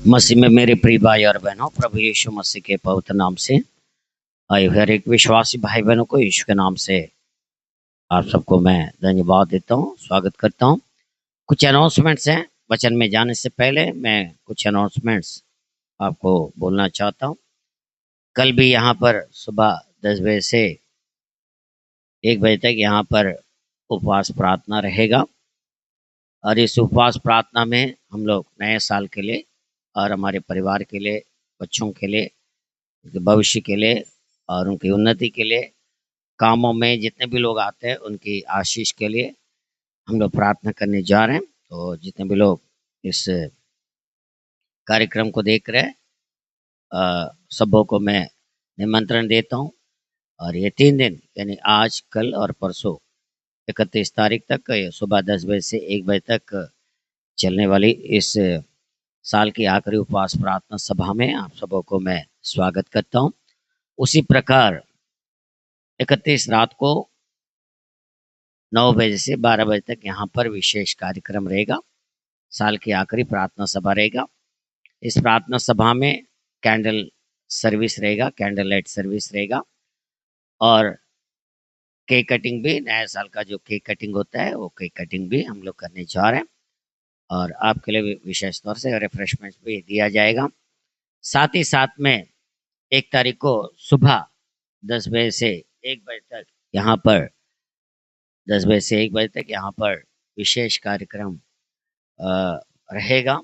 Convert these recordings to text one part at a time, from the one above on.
मसीह में मेरे प्रिय भाई और बहनों, प्रभु यीशु मसीह के पवित्र नाम से आए हर एक विश्वासी भाई बहनों को यीशु के नाम से आप सबको मैं धन्यवाद देता हूँ, स्वागत करता हूँ। कुछ अनाउंसमेंट्स हैं। वचन में जाने से पहले मैं कुछ अनाउंसमेंट्स आपको बोलना चाहता हूँ। कल भी यहाँ पर सुबह 10 बजे से 1 बजे तक यहाँ पर उपवास प्रार्थना रहेगा और इस उपवास प्रार्थना में हम लोग नए साल के लिए और हमारे परिवार के लिए, बच्चों के लिए, उनके भविष्य के लिए और उनकी उन्नति के लिए, कामों में जितने भी लोग आते हैं उनकी आशीष के लिए हम लोग प्रार्थना करने जा रहे हैं। तो जितने भी लोग इस कार्यक्रम को देख रहे हैं सबों को मैं निमंत्रण देता हूं। और ये 3 दिन यानी आज, कल और परसों 31 तारीख तक सुबह 10 बजे से 1 बजे तक चलने वाली इस साल की आखिरी उपवास प्रार्थना सभा में आप सबों को मैं स्वागत करता हूं। उसी प्रकार 31 रात को 9 बजे से 12 बजे तक यहाँ पर विशेष कार्यक्रम रहेगा। साल की आखिरी प्रार्थना सभा रहेगा। इस प्रार्थना सभा में कैंडल सर्विस रहेगा, कैंडल लाइट सर्विस रहेगा और केक कटिंग भी, नया साल का जो केक कटिंग होता है वो केक कटिंग भी हम लोग करने जा रहे हैं और आपके लिए विशेष तौर से रिफ्रेशमेंट्स भी दिया जाएगा। साथ ही साथ में 1 तारीख को सुबह 10 बजे से 1 बजे तक यहाँ पर 10 बजे से 1 बजे तक यहाँ पर विशेष कार्यक्रम रहेगा।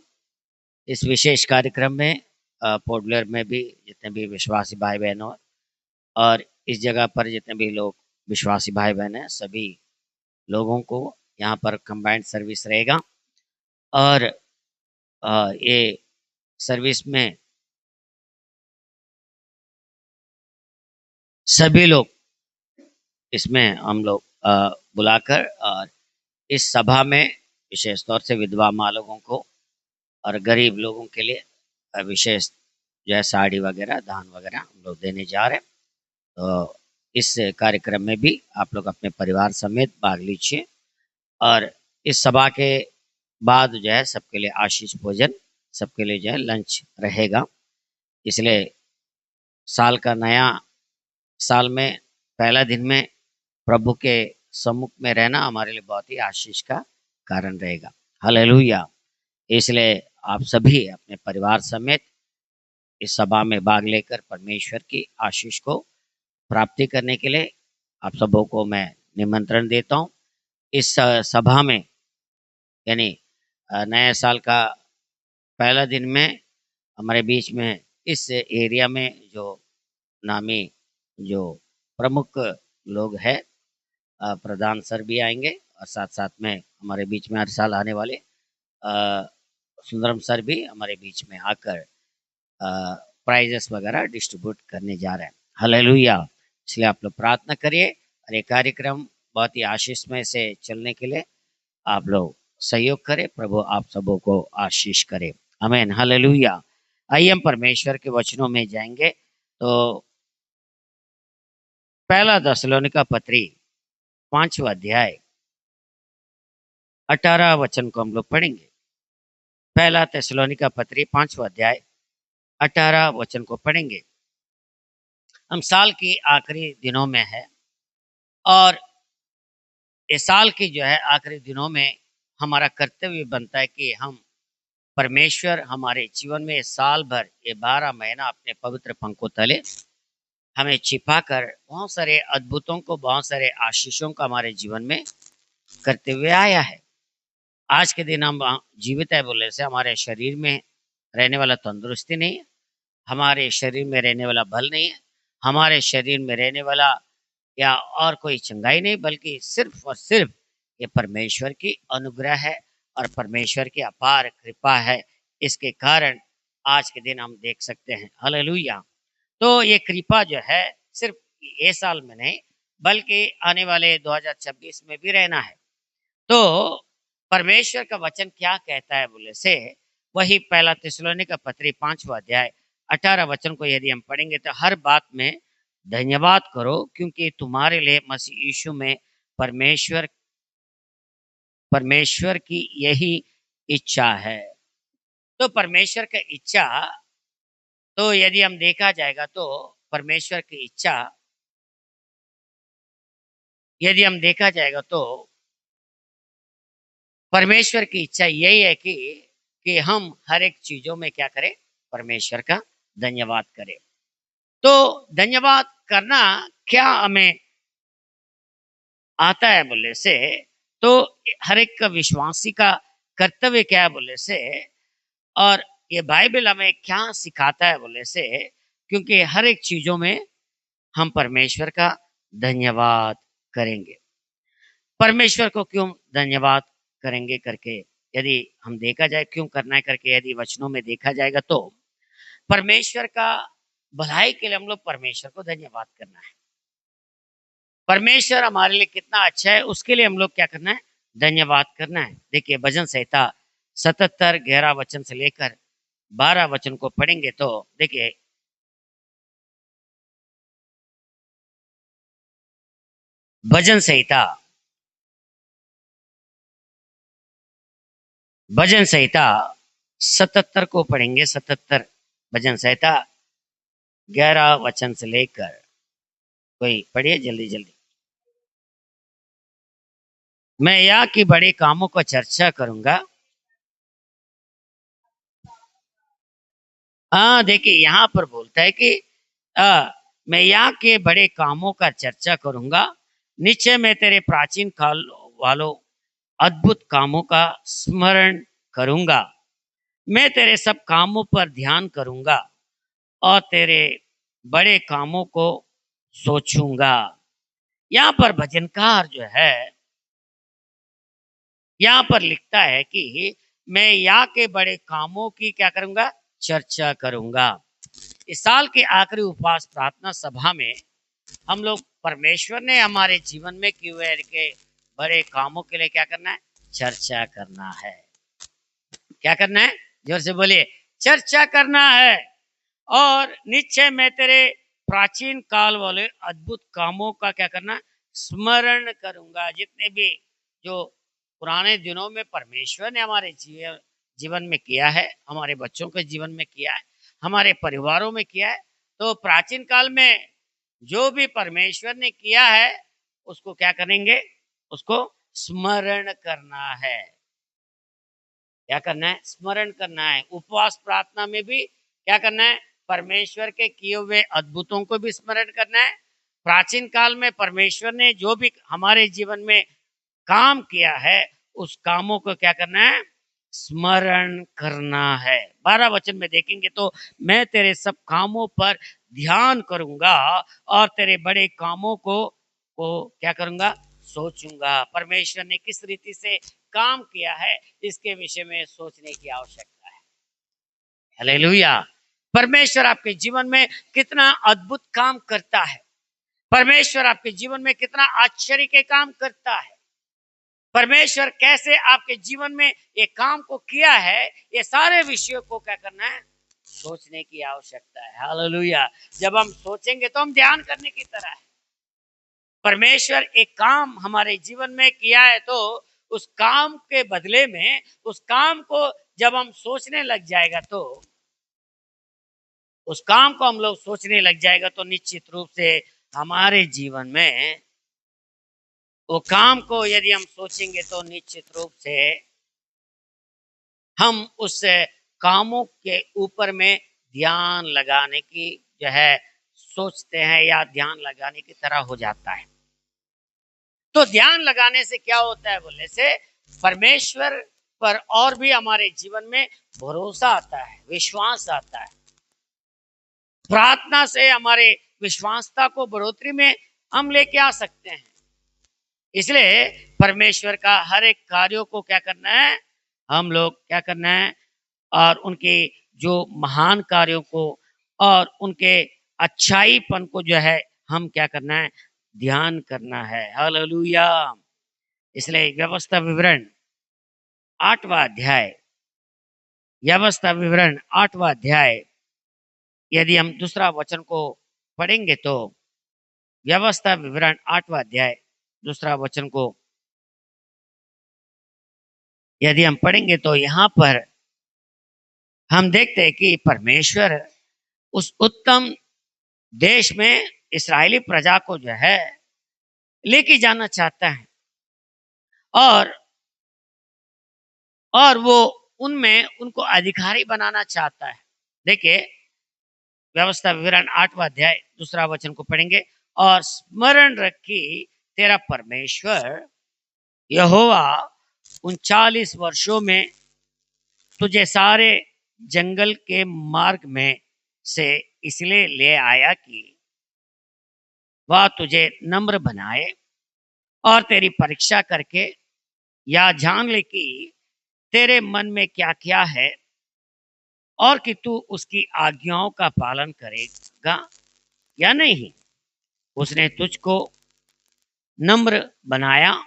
इस विशेष कार्यक्रम में पोर्ट ब्लेयर में भी जितने भी विश्वासी भाई बहन और इस जगह पर जितने भी लोग विश्वासी भाई बहन हैं, सभी लोगों को यहाँ पर कंबाइंड सर्विस रहेगा और ये सर्विस में सभी लोग इसमें हम लोग बुलाकर और इस सभा में विशेष तौर से विधवा माँ लोगों को और गरीब लोगों के लिए विशेष जो है साड़ी वगैरह, दान वगैरह हम लोग देने जा रहे हैं। तो इस कार्यक्रम में भी आप लोग अपने परिवार समेत भाग लीजिए और इस सभा के बाद जो है सबके लिए आशीष भोजन, सबके लिए जो है लंच रहेगा। इसलिए साल का नया साल में पहला दिन में प्रभु के सम्मुख में रहना हमारे लिए बहुत ही आशीष का कारण रहेगा। हालेलुया। इसलिए आप सभी अपने परिवार समेत इस सभा में भाग लेकर परमेश्वर की आशीष को प्राप्ति करने के लिए आप सबों को मैं निमंत्रण देता हूँ। इस सभा में यानी नए साल का पहला दिन में हमारे बीच में इस एरिया में जो नामी जो प्रमुख लोग हैं, प्रधान सर भी आएंगे और साथ साथ में हमारे बीच में हर साल आने वाले सुंदरम सर भी हमारे बीच में आकर प्राइजेस वगैरह डिस्ट्रीब्यूट करने जा रहे हैं। हालेलुया। इसलिए आप लोग प्रार्थना करिए और ये कार्यक्रम बहुत ही आशीषमय से चलने के लिए आप लोग सहयोग करें। प्रभु आप सबों को आशीष करे। आमीन। हालेलुया। आइए हम परमेश्वर के वचनों में जाएंगे। तो पहला थिस्सलुनीका पत्री 5वां अध्याय 18 वचन को हम लोग पढ़ेंगे। पहला थिस्सलुनीका पत्री 5वां अध्याय 18 वचन को पढ़ेंगे। हम साल की आखिरी दिनों में है और इस साल की जो है आखिरी दिनों में हमारा कर्तव्य बनता है कि हम परमेश्वर हमारे जीवन में साल भर ये 12 महीना अपने पवित्र पंखों तले हमें छिपा कर बहुत सारे अद्भुतों को, बहुत सारे आशीषों का हमारे जीवन में करते हुए आया है। आज के दिन हम जीवित है बोले से हमारे शरीर में रहने वाला तंदुरुस्ती नहीं है, हमारे शरीर में रहने वाला बल नहीं है, हमारे शरीर में रहने वाला या और कोई चंगाई नहीं, बल्कि सिर्फ और सिर्फ ये परमेश्वर की अनुग्रह है और परमेश्वर की अपार कृपा है। इसके कारण आज के दिन हम देख सकते हैं। हालेलुया। तो ये कृपा जो है सिर्फ ये साल में नहीं बल्कि आने वाले 2026 में भी रहना है। तो परमेश्वर का वचन क्या कहता है बोले से वही पहला थिस्सलुनीका पत्री 5वां अध्याय 18 वचन को यदि हम पढ़ेंगे तो हर बात में धन्यवाद करो, क्योंकि तुम्हारे लिए मसीह यीशु में परमेश्वर की यही इच्छा है। तो परमेश्वर की इच्छा, तो यदि हम देखा जाएगा तो परमेश्वर की इच्छा, यदि हम देखा जाएगा तो परमेश्वर की इच्छा यही है कि हम हर एक चीजों में क्या करें, परमेश्वर का धन्यवाद करें। तो धन्यवाद करना क्या हमें आता है बोले से, तो हर एक का विश्वासी का कर्तव्य क्या है बोले से, और ये बाइबल हमें क्या सिखाता है बोले से, क्योंकि हर एक चीजों में हम परमेश्वर का धन्यवाद करेंगे। परमेश्वर को क्यों धन्यवाद करेंगे करके यदि हम देखा जाए क्यों करना है करके यदि वचनों में देखा जाएगा तो परमेश्वर का भलाई के लिए हम लोग परमेश्वर को धन्यवाद करना है। परमेश्वर हमारे लिए कितना अच्छा है उसके लिए हम लोग क्या करना है, धन्यवाद करना है। देखिए भजन संहिता 77 11 वचन से लेकर 12 वचन को पढ़ेंगे तो देखिए, भजन संहिता भजन संहिता 77 को पढ़ेंगे। 77 भजन संहिता 11 वचन से लेकर, कोई पढ़िए जल्दी जल्दी। मैं यहाँ की बड़े कामों को चर्चा करूंगा। हाँ देखिए यहाँ पर बोलता है कि मैं यहाँ के बड़े कामों का चर्चा करूंगा, निश्चय मैं तेरे प्राचीन काल वालों अद्भुत कामों का स्मरण करूंगा। मैं तेरे सब कामों पर ध्यान करूंगा और तेरे बड़े कामों को सोचूंगा। यहाँ पर भजनकार जो है यहाँ पर लिखता है कि मैं यहाँ के बड़े कामों की क्या करूंगा, चर्चा करूंगा। इस साल के आखिरी उपवास प्रार्थना सभा में हम लोग परमेश्वर ने हमारे जीवन में किए हुए के बड़े कामों के लिए क्या करना है, चर्चा करना है। क्या करना है, जोर से बोलिए, चर्चा करना है। और निश्चय मैं तेरे प्राचीन काल वाले अद्भुत कामों का क्या करना, स्मरण करूंगा। जितने भी जो पुराने दिनों में परमेश्वर ने हमारे जीवन में किया है, हमारे बच्चों के जीवन में किया है, हमारे परिवारों में किया है, तो प्राचीन काल में जो भी परमेश्वर ने किया है उसको क्या करेंगे, उसको स्मरण करना है। क्या करना है, स्मरण करना है। उपवास प्रार्थना में भी क्या करना है, परमेश्वर के किए हुए अद्भुतों को भी स्मरण करना है। प्राचीन काल में परमेश्वर ने जो भी हमारे जीवन में काम किया है उस कामों को क्या करना है, स्मरण करना है। 12 वचन में देखेंगे तो मैं तेरे सब कामों पर ध्यान करूंगा और तेरे बड़े कामों को क्या करूंगा, सोचूंगा। परमेश्वर ने किस रीति से काम किया है इसके विषय में सोचने की आवश्यकता है। हालेलुया। परमेश्वर आपके जीवन में कितना अद्भुत काम करता है, परमेश्वर आपके जीवन में कितना आश्चर्य के काम करता है, परमेश्वर कैसे आपके जीवन में ये काम को किया है, ये सारे विषयों को क्या करना है, सोचने की आवश्यकता है। हालेलुया। जब हम सोचेंगे तो हम ध्यान करने की तरह है। परमेश्वर एक काम हमारे जीवन में किया है तो उस काम के बदले में उस काम को जब हम सोचने लग जाएगा तो उस काम को हम लोग सोचने लग जाएगा तो निश्चित रूप से हमारे जीवन में वो काम को यदि हम सोचेंगे तो निश्चित रूप से हम उस कामों के ऊपर में ध्यान लगाने की जो है सोचते हैं या ध्यान लगाने की तरह हो जाता है। तो ध्यान लगाने से क्या होता है बोले से, परमेश्वर पर और भी हमारे जीवन में भरोसा आता है, विश्वास आता है। प्रार्थना से हमारे विश्वासता को बढ़ोतरी में हम लेके आ सकते हैं। इसलिए परमेश्वर का हर एक कार्यों को क्या करना है, हम लोग क्या करना है, और उनके जो महान कार्यों को और उनके अच्छाईपन को जो है हम क्या करना है, ध्यान करना है। हालेलुया। इसलिए व्यवस्था विवरण 8वां अध्याय, व्यवस्था विवरण 8वां अध्याय यदि हम दूसरा वचन को पढ़ेंगे तो व्यवस्था विवरण 8वां अध्याय दूसरा वचन को यदि हम पढ़ेंगे तो यहाँ पर हम देखते हैं कि परमेश्वर उस उत्तम देश में इस्राएली प्रजा को जो है लेके जाना चाहता है, और वो उनमें उनको अधिकारी बनाना चाहता है। देखिए, व्यवस्था विवरण 8वां अध्याय 2 वचन को पढ़ेंगे। और स्मरण रख कि तेरा परमेश्वर यहोवा 39 वर्षों में तुझे सारे जंगल के मार्ग में से इसलिए ले आया कि वह तुझे नम्र बनाए और तेरी परीक्षा करके या जान ले कि तेरे मन में क्या क्या है, और कि तू उसकी आज्ञाओं का पालन करेगा या नहीं। उसने तुझको नम्र बनाया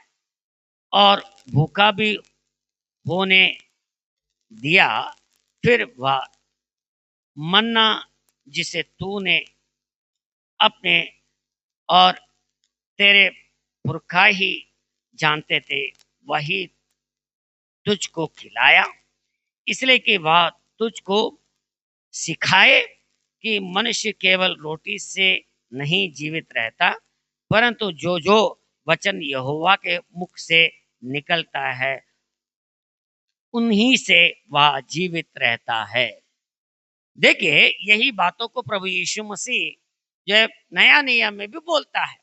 और भूखा भी होने दिया। फिर वह मन्ना जिसे तूने अपने और तेरे पुरखा ही जानते थे, वही तुझको खिलाया, इसलिए कि वह तुझको सिखाए कि मनुष्य केवल रोटी से नहीं जीवित रहता, परंतु जो जो वचन यहोवा के मुख से निकलता है उन्हीं से वह जीवित रहता है। देखिए, यही बातों को प्रभु यीशु मसीह जो है नया नियम में भी बोलता है।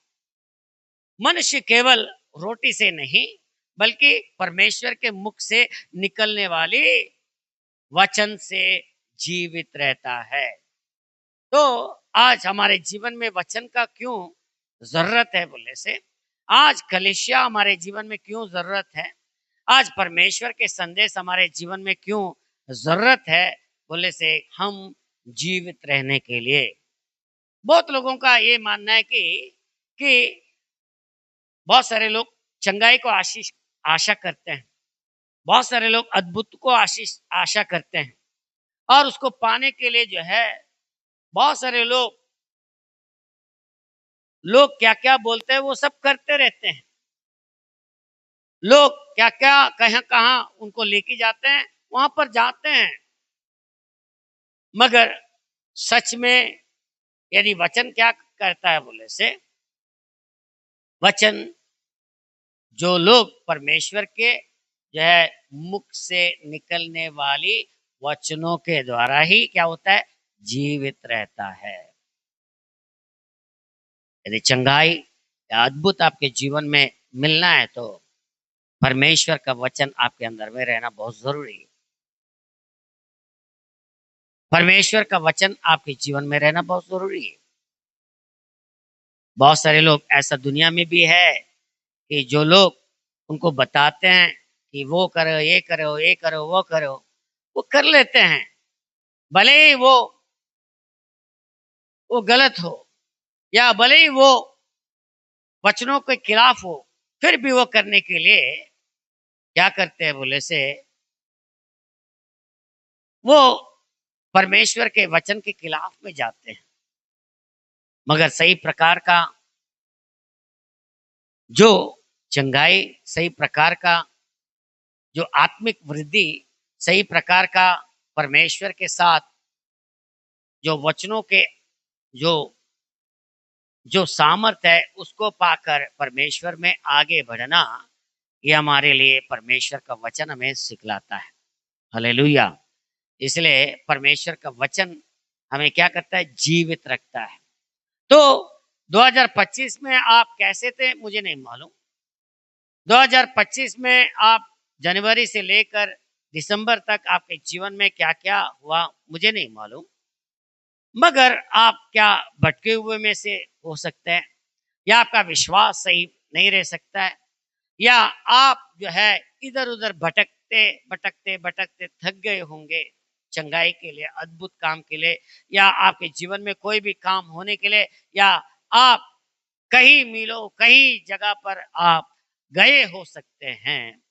मनुष्य केवल रोटी से नहीं बल्कि परमेश्वर के मुख से निकलने वाली वचन से जीवित रहता है। तो आज हमारे जीवन में वचन का क्यों जरूरत है बोले से, आज कलीसिया हमारे जीवन में क्यों जरूरत है, आज परमेश्वर के संदेश हमारे जीवन में क्यों जरूरत है बोले से, हम जीवित रहने के लिए। बहुत लोगों का ये मानना है कि बहुत सारे लोग चंगाई को आशा करते हैं, बहुत सारे लोग अद्भुत को आशा करते हैं, और उसको पाने के लिए जो है बहुत सारे लोग क्या क्या बोलते हैं वो सब करते रहते हैं। लोग क्या क्या कहां कहां उनको लेके जाते हैं, वहां पर जाते हैं। मगर सच में यदि वचन क्या करता है बोले से, वचन जो लोग परमेश्वर के जो है मुख से निकलने वाली वचनों के द्वारा ही क्या होता है, जीवित रहता है। यदि चंगाई या अद्भुत आपके जीवन में मिलना है तो परमेश्वर का वचन आपके अंदर में रहना बहुत जरूरी है। परमेश्वर का वचन आपके जीवन में रहना बहुत जरूरी है। बहुत सारे लोग ऐसा दुनिया में भी है कि जो लोग उनको बताते हैं कि वो करो, ये करो, ये करो, वो करो, वो कर लेते हैं, भले ही वो गलत हो या भले ही वो वचनों के खिलाफ हो, फिर भी वो करने के लिए क्या करते हैं बोले से, वो परमेश्वर के वचन के खिलाफ में जाते हैं। मगर सही प्रकार का जो चंगाई, सही प्रकार का जो आत्मिक वृद्धि, सही प्रकार का परमेश्वर के साथ जो वचनों के जो जो सामर्थ है उसको पाकर परमेश्वर में आगे बढ़ना, ये हमारे लिए परमेश्वर का वचन हमें सिखलाता है। हालेलुया। इसलिए परमेश्वर का वचन हमें क्या करता है, जीवित रखता है। तो 2025 में आप कैसे थे मुझे नहीं मालूम, 2025 में आप जनवरी से लेकर दिसंबर तक आपके जीवन में क्या क्या हुआ मुझे नहीं मालूम, मगर आप क्या भटके हुए में से हो सकते हैं, या आपका विश्वास सही नहीं रह सकता है, या आप जो है इधर उधर भटकते भटकते भटकते थक गए होंगे चंगाई के लिए, अद्भुत काम के लिए, या आपके जीवन में कोई भी काम होने के लिए, या आप कहीं मीलों कहीं जगह पर आप गए हो सकते हैं,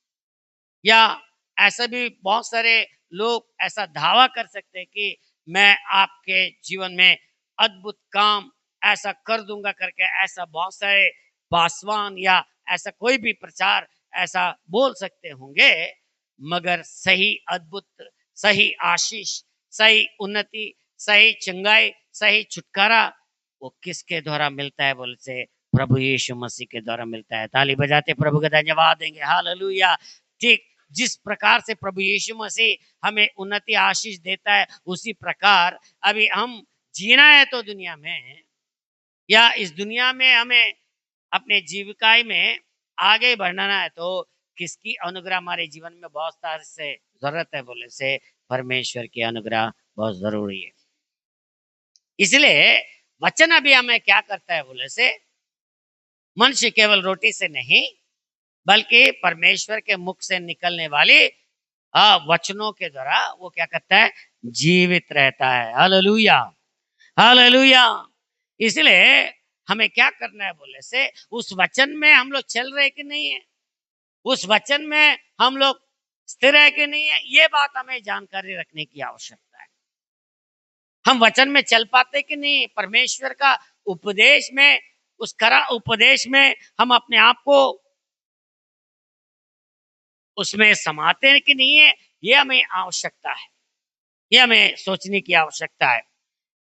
या ऐसा भी बहुत सारे लोग ऐसा दावा कर सकते हैं कि मैं आपके जीवन में अद्भुत काम ऐसा कर दूंगा करके, ऐसा बहुत सारे पासवान या ऐसा कोई भी प्रचार ऐसा बोल सकते होंगे। मगर सही अद्भुत, सही आशीष, सही उन्नति, सही चंगाई, सही छुटकारा वो किसके द्वारा मिलता है बोले से प्रभु यीशु मसीह के द्वारा मिलता है। ताली बजाते प्रभु का धन्यवाद देंगे। हालेलुया। ठीक जिस प्रकार से प्रभु यीशु मसीह हमें उन्नति आशीष देता है, उसी प्रकार अभी हम जीना है तो दुनिया में, या इस दुनिया में हमें अपने जीविकाई में आगे बढ़ना है, तो किसकी अनुग्रह हमारे जीवन में बहुत सारे से जरूरत है बोले से परमेश्वर की अनुग्रह बहुत जरूरी है। इसलिए वचन अभी हमें क्या करता है बोले से मनुष्य केवल रोटी से नहीं बल्कि परमेश्वर के मुख से निकलने वाली वचनों के द्वारा वो क्या करता है, जीवित रहता है। Hallelujah, hallelujah. इसलिए हमें क्या करना है बोले से उस वचन में हम लोग चल रहे कि नहीं है, उस वचन में हम लोग स्थिर है कि नहीं है, ये बात हमें जानकारी रखने की आवश्यकता है। हम वचन में चल पाते कि नहीं, परमेश्वर का उपदेश में, उस खरा उपदेश में हम अपने आप को उसमें समाते हैं कि नहीं है, ये हमें आवश्यकता है, ये हमें सोचने की आवश्यकता है।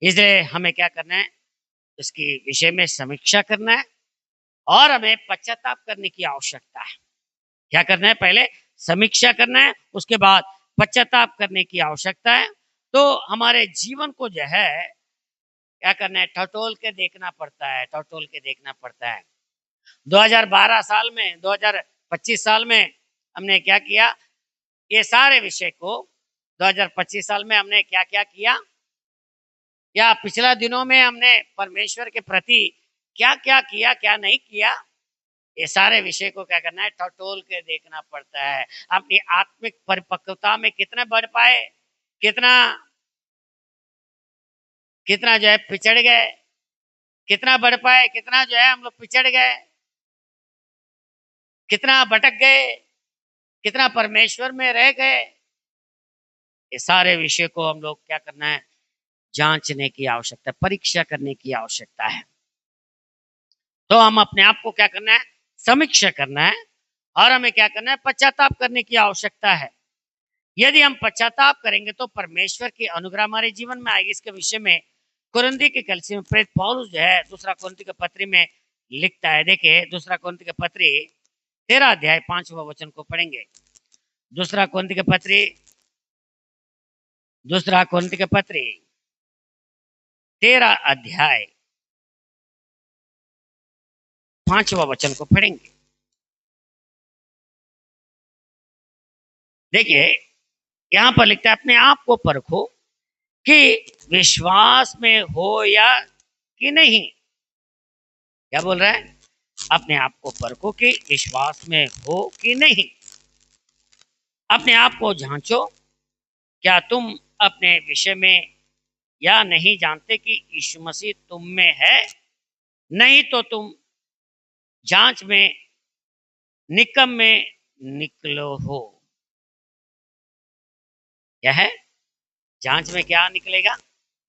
इसलिए हमें क्या करना है, इसकी विषय में समीक्षा करना है और हमें पश्चाताप करने की आवश्यकता है। क्या करना है, पहले समीक्षा करना है, उसके बाद पश्चाताप करने की आवश्यकता है। तो हमारे जीवन को जो है क्या करना है, टटोल के देखना पड़ता है, टटोल के देखना पड़ता है। 2012 साल में, 2025 साल में हमने क्या किया, ये सारे विषय को 2025 साल में हमने क्या क्या किया, या पिछला दिनों में हमने परमेश्वर के प्रति क्या क्या किया, क्या नहीं किया, ये सारे विषय को क्या करना है, टटोल के देखना पड़ता है। अपनी आत्मिक परिपक्वता में कितना बढ़ पाए, कितना कितना जो है पिछड़ गए, कितना बढ़ पाए, कितना जो है हम लोग पिछड़ गए, कितना भटक गए, कितना परमेश्वर में रह गए, ये सारे विषय को हम लोग क्या करना है, जांचने की आवश्यकता है, परीक्षा करने की आवश्यकता है। तो हम अपने आप को क्या करना है, समीक्षा करना है और हमें क्या करना है, पश्चाताप करने की आवश्यकता है। यदि हम पश्चाताप करेंगे तो परमेश्वर की अनुग्रह हमारे जीवन में आएगी। इसके विषय में कुरिन्थी के कलीसिया में प्रेरित पौलुस जो है दूसरा कुरिन्थी के पत्री में लिखता है। देखिए दूसरा कुरिन्थी के पत्री 13 अध्याय 5वां वचन को पढ़ेंगे। दूसरा कुरिन्थी के पत्री, दूसरा कुरिन्थी के पत्री 13 अध्याय 5वां वचन को पढ़ेंगे। देखिए यहां पर लिखता है, अपने आप को परखो कि विश्वास में हो या कि नहीं। क्या बोल रहा है, अपने आप को परखो कि विश्वास में हो कि नहीं। अपने आप को जांचो, क्या तुम अपने विषय में या नहीं जानते कि यीशु मसीह तुम में है, नहीं तो तुम जांच में निकम में निकलो हो। क्या है, जांच में क्या निकलेगा,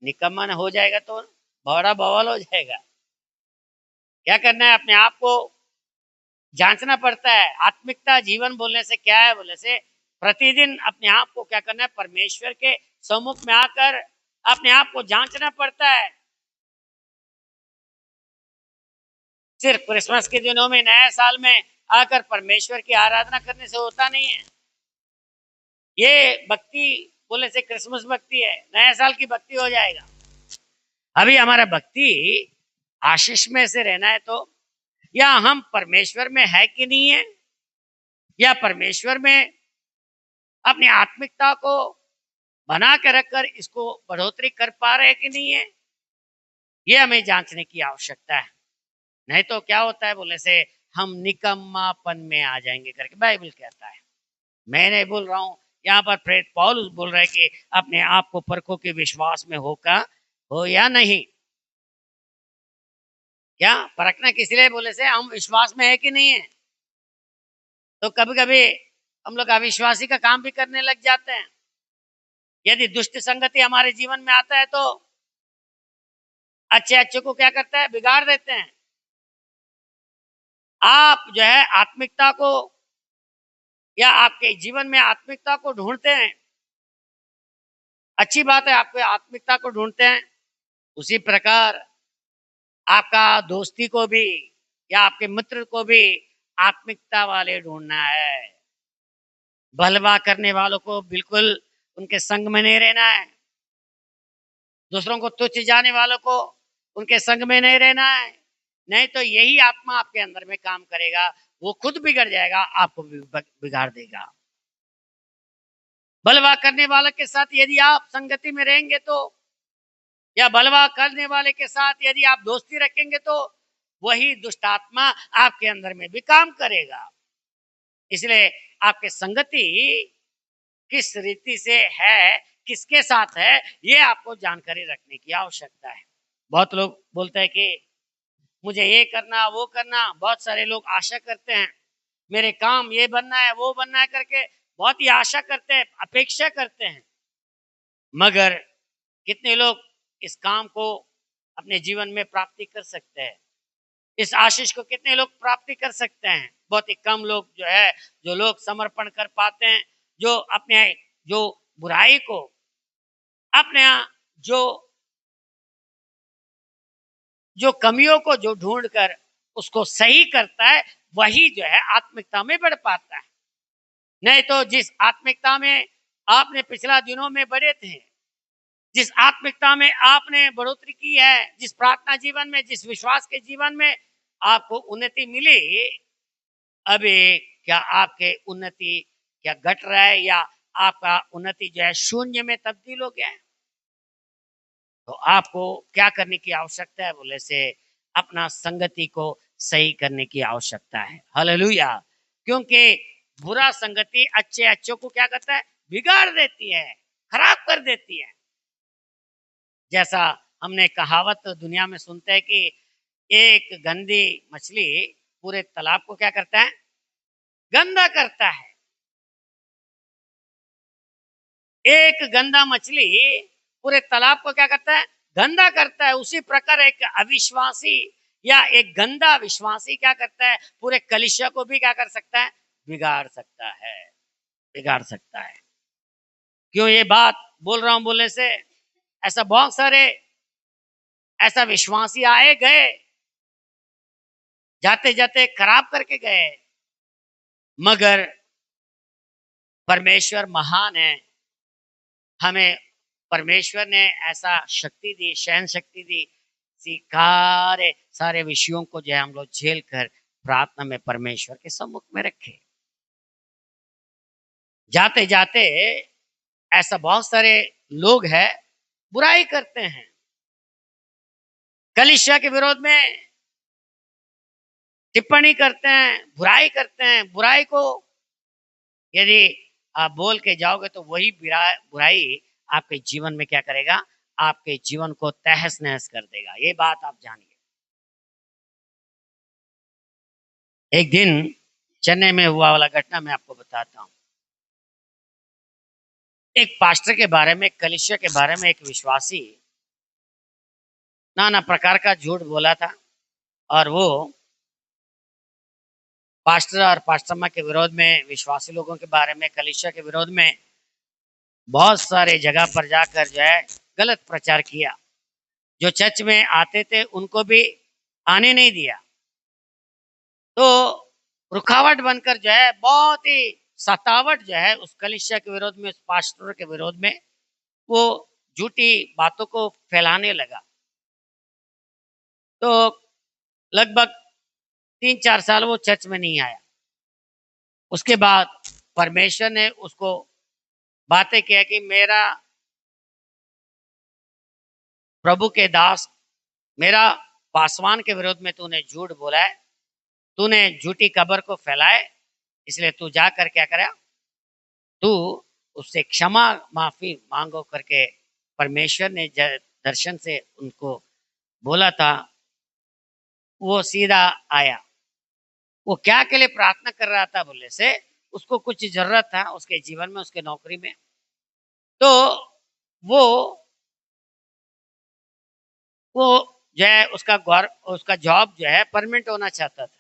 निकम्मा हो जाएगा तो बड़ा बवाल हो जाएगा। क्या करना है, अपने आप को जांचना पड़ता है। आत्मिकता जीवन बोलने से क्या है बोले से प्रतिदिन अपने आप को क्या करना है, परमेश्वर के सम्मुख में आकर अपने आप को जांचना पड़ता है। सिर्फ क्रिसमस के दिनों में, नए साल में आकर परमेश्वर की आराधना करने से होता नहीं है। ये भक्ति बोले से क्रिसमस भक्ति है, नए साल की भक्ति हो जाएगा। अभी हमारा भक्ति आशीष में से रहना है, तो या हम परमेश्वर में है कि नहीं है, या परमेश्वर में अपनी आत्मिकता को बना के रखकर इसको बढ़ोतरी कर पा रहे कि नहीं है, ये हमें जांचने की आवश्यकता है। नहीं तो क्या होता है बोले से हम निकम्मापन में आ जाएंगे करके बाइबल कहता है। मैं नहीं बोल रहा हूं, यहाँ पर प्रेरित पौलुस बोल रहा है कि अपने आप को परखो कि विश्वास में हो या नहीं। क्या परखना किस लिए बोले से हम विश्वास में है कि नहीं है। तो कभी कभी हम लोग अविश्वासी का काम भी करने लग जाते हैं। यदि दुष्ट संगति हमारे जीवन में आता है तो अच्छे अच्छे को क्या करता है, बिगाड़ देते हैं। आप जो है आत्मिकता को, या आपके जीवन में आत्मिकता को ढूंढते हैं, अच्छी बात है, आपको आत्मिकता को ढूंढते हैं। उसी प्रकार आपका दोस्ती को भी या आपके मित्र को भी आत्मिकता वाले ढूंढना है। भलवा करने वालों को बिल्कुल उनके संग में नहीं रहना है। दूसरों को तुच्छ जाने वालों को उनके संग में नहीं रहना है। नहीं तो यही आत्मा आपके अंदर में काम करेगा, वो खुद बिगड़ जाएगा, आपको भी बिगाड़ देगा। बलवा करने वाले के साथ यदि आप संगति में रहेंगे तो, या बलवा करने वाले के साथ यदि आप दोस्ती रखेंगे तो वही दुष्ट आत्मा आपके अंदर में भी काम करेगा। इसलिए आपके संगति किस रीति से है, किसके साथ है, ये आपको जानकारी रखने की आवश्यकता है। बहुत लोग बोलते हैं कि मुझे ये करना वो करना, बहुत सारे लोग आशा करते हैं मेरे काम ये बनना है वो बनना है करके, बहुत ही आशा करते हैं, अपेक्षा करते हैं। मगर कितने लोग इस काम को अपने जीवन में प्राप्ति कर सकते हैं? इस आशीष को कितने लोग प्राप्ति कर सकते हैं? बहुत ही कम लोग जो है, जो लोग समर्पण कर पाते हैं, जो अपने जो बुराई को अपने जो जो कमियों को जो ढूंढकर उसको सही करता है, वही जो है आत्मिकता में बढ़ पाता है। नहीं तो जिस आत्मिकता में आपने पिछला दिनों में बढ़े थे, जिस आत्मिकता में आपने बढ़ोतरी की है, जिस प्रार्थना जीवन में, जिस विश्वास के जीवन में आपको उन्नति मिली, अभी क्या आपके उन्नति क्या घट रहा है या आपका उन्नति जो है शून्य में तब्दील हो गया है? तो आपको क्या करने की आवश्यकता है बोले से, अपना संगति को सही करने की आवश्यकता है। हालेलुया। क्योंकि बुरा संगति अच्छे अच्छों को क्या करता है? बिगाड़ देती है, खराब कर देती है। जैसा हमने कहावत दुनिया में सुनते हैं कि एक गंदी मछली पूरे तालाब को क्या करता है? गंदा करता है। एक गंदा मछली पूरे तालाब को क्या करता है? गंदा करता है। उसी प्रकार एक अविश्वासी या एक गंदा विश्वासी क्या करता है? पूरे कलीसिया को भी क्या कर सकता है? बिगाड़ सकता है, बिगाड़ सकता है। क्यों ये बात बोल रहा हूं बोलने से, ऐसा बहुत सारे ऐसा विश्वासी आए गए, जाते जाते खराब करके गए, मगर परमेश्वर महान है। हमें परमेश्वर ने ऐसा शक्ति दी, सहन शक्ति दी, सारे सारे विषयों को जो है हम लोग झेल कर प्रार्थना में परमेश्वर के सम्मुख में रखे। जाते जाते ऐसा बहुत सारे लोग हैं बुराई करते हैं, कलीसिया के विरोध में टिप्पणी करते हैं, बुराई करते हैं। बुराई को यदि आप बोल के जाओगे तो वही बुराई आपके जीवन में क्या करेगा? आपके जीवन को तहस नहस कर देगा। ये बात आप जानिए। एक दिन चेन्नई में हुआ वाला घटना मैं आपको बताता हूँ। एक पास्टर के बारे में, कलीसिया के बारे में एक विश्वासी नाना प्रकार का झूठ बोला था, और वो पास्टर और पास्टरम्मा के विरोध में, विश्वासी लोगों के बारे में, कलीसिया के विरोध में बहुत सारे जगह पर जाकर जो है गलत प्रचार किया। जो चर्च में आते थे उनको भी आने नहीं दिया। तो रुकावट बनकर जो है बहुत ही सतावट जो है उस कलीसिया के विरोध में, उस पास्टर के विरोध में, वो झूठी बातों को फैलाने लगा। तो लगभग 3-4 साल वो चर्च में नहीं आया। उसके बाद परमेश्वर ने उसको बातें किया कि मेरा प्रभु के दास, मेरा पासवान के विरोध में तूने झूठ बोला है, तूने झूठी खबर को फैलाए, इसलिए तू जाकर क्या करा? तू उससे क्षमा माफी मांगो करके परमेश्वर ने दर्शन से उनको बोला था। वो सीधा आया। वो क्या के लिए प्रार्थना कर रहा था बोले से, उसको कुछ जरूरत था उसके जीवन में, उसके नौकरी में। तो वो वो जो है उसका जॉब जो है परमानेंट होना चाहता था।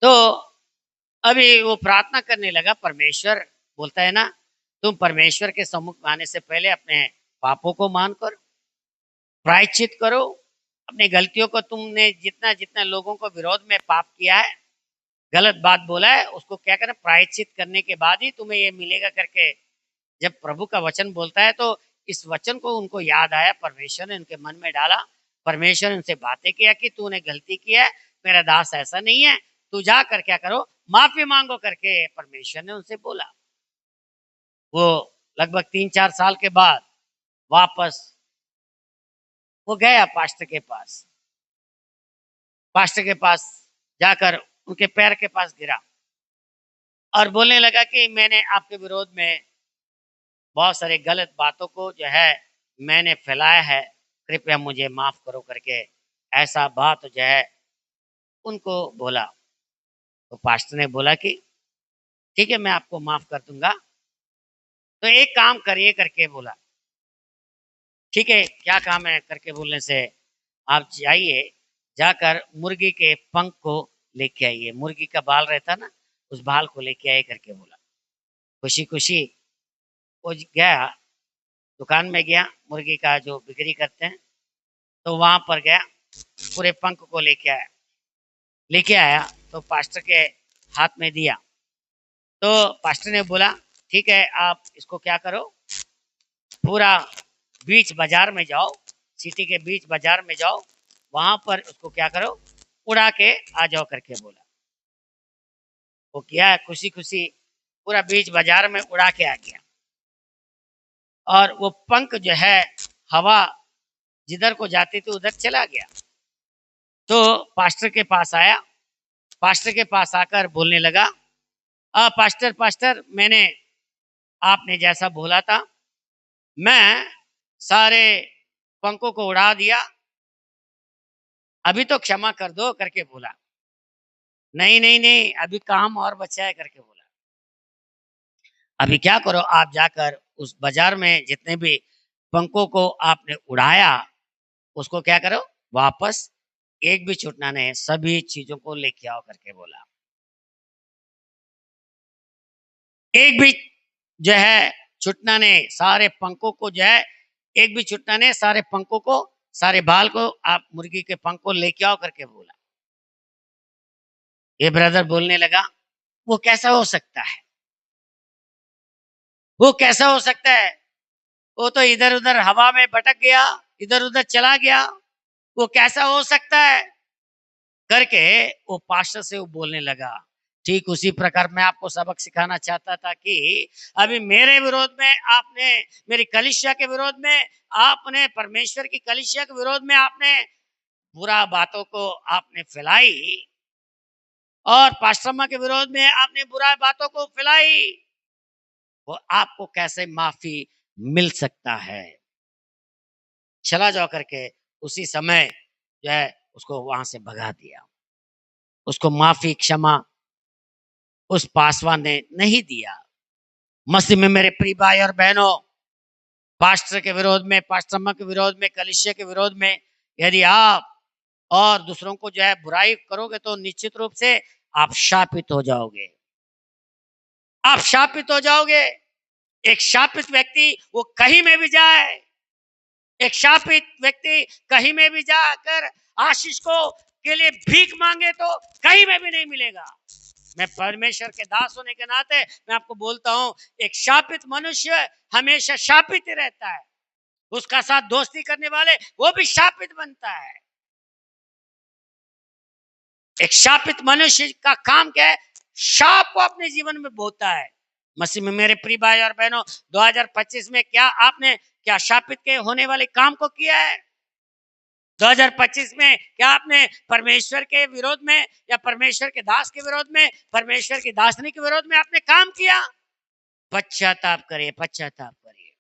तो अभी वो प्रार्थना करने लगा। परमेश्वर बोलता है ना तुम परमेश्वर के सम्मुख में आने से पहले अपने पापों को मान कर प्रायश्चित करो। अपनी गलतियों को, तुमने जितना जितना लोगों को विरोध में पाप किया है, गलत बात बोला है, उसको क्या करना, प्रायश्चित करने के बाद ही तुम्हें ये मिलेगा करके जब प्रभु का वचन बोलता है तो इस वचन को उनको याद आया, परमेश्वर ने उनके मन में डाला। परमेश्वर ने उनसे बातें किया कि तूने गलती की है, मेरा दास ऐसा नहीं है, तू जा कर क्या करो, माफी मांगो करके परमेश्वर ने उनसे बोला। वो लगभग 3-4 साल के बाद वापस वो गया पास्टर के पास। पास्टर के पास जाकर उनके पैर के पास गिरा और बोलने लगा कि मैंने आपके विरोध में बहुत सारे गलत बातों को जो है मैंने फैलाया है, कृपया मुझे माफ करो करके ऐसा बात जो है उनको बोला। तो पास्टर ने बोला कि ठीक है, मैं आपको माफ कर दूंगा, तो एक काम करिए करके बोला। ठीक है, क्या काम है करके बोलने से, आप जाइए, जाकर मुर्गी के पंख को लेके आइए, मुर्गी का बाल रहता ना, उस बाल को लेके आइए करके बोला। खुशी खुशी वो गया, दुकान में गया, मुर्गी का जो बिक्री करते हैं, तो वहां पर गया, पूरे पंख को लेके आया तो पास्टर के हाथ में दिया। तो पास्टर ने बोला ठीक है, आप इसको क्या करो, पूरा बीच बाजार में जाओ, सिटी के बीच बाजार में जाओ, वहां पर उसको क्या करो, उड़ा के आ जाओ करके बोला। वो किया, खुशी खुशी पूरा बीच बाजार में उड़ा के आ गया और वो पंख जो है हवा जिधर को जाती थी उधर चला गया। तो पास्टर के पास आया, पास्टर के पास आकर बोलने लगा, पास्टर पास्टर, मैंने आपने जैसा बोला था, मैं सारे पंखों को उड़ा दिया, अभी तो क्षमा कर दो करके बोला। नहीं नहीं नहीं, अभी काम और बचा है करके बोला। अभी क्या करो, आप जाकर उस बाजार में जितने भी पंखों को आपने उड़ाया उसको क्या करो, वापस एक भी छूटना नहीं, सभी चीजों को लेके आओ करके बोला। एक भी जो है छूटना नहीं, सारे पंखों को जो है एक भी छूटना नहीं, सारे पंखों को, सारे बाल को, आप मुर्गी के पंख को लेके आओ करके बोला। ये ब्रदर बोलने लगा, वो कैसा हो सकता है, वो कैसा हो सकता है, वो तो इधर उधर हवा में भटक गया, इधर उधर चला गया, वो कैसा हो सकता है करके वो पास्टर से वो बोलने लगा। ठीक उसी प्रकार मैं आपको सबक सिखाना चाहता था कि अभी मेरे विरोध में आपने, मेरी कलीसिया के विरोध में आपने, परमेश्वर की कलीसिया के विरोध में आपने बुरा बातों को आपने फैलाई, और पास्टर के विरोध में आपने बुरा बातों को फैलाई, वो आपको कैसे माफी मिल सकता है। चला जाओ करके उसी समय जो है उसको वहां से भगा दिया। उसको माफी क्षमा उस पासवान ने नहीं दिया। मसीह में मेरे प्रिय भाई और बहनों, पास्टर के विरोध में, पास्टर के विरोध में, कलीसिया के विरोध में यदि आप और दूसरों को जो है बुराई करोगे तो निश्चित रूप से आप शापित हो जाओगे, आप शापित हो जाओगे। एक शापित व्यक्ति वो कहीं में भी जाए, एक शापित व्यक्ति कहीं में भी जाकर आशीष को के लिए भीख मांगे तो कहीं में भी नहीं मिलेगा। मैं परमेश्वर के दास होने के नाते मैं आपको बोलता हूं, एक शापित मनुष्य हमेशा शापित ही रहता है, उसका साथ दोस्ती करने वाले वो भी शापित बनता है। एक शापित मनुष्य का काम क्या है, शाप को अपने जीवन में बोता है। मसीह में मेरे प्रिय भाई और बहनों, 2025 में क्या आपने क्या शापित के होने वाले काम को किया है? 2025 में क्या आपने परमेश्वर के विरोध में या परमेश्वर के दास के विरोध में, परमेश्वर की दासनी के विरोध में आपने काम किया? पश्चाताप करिए, पश्चाताप करिए।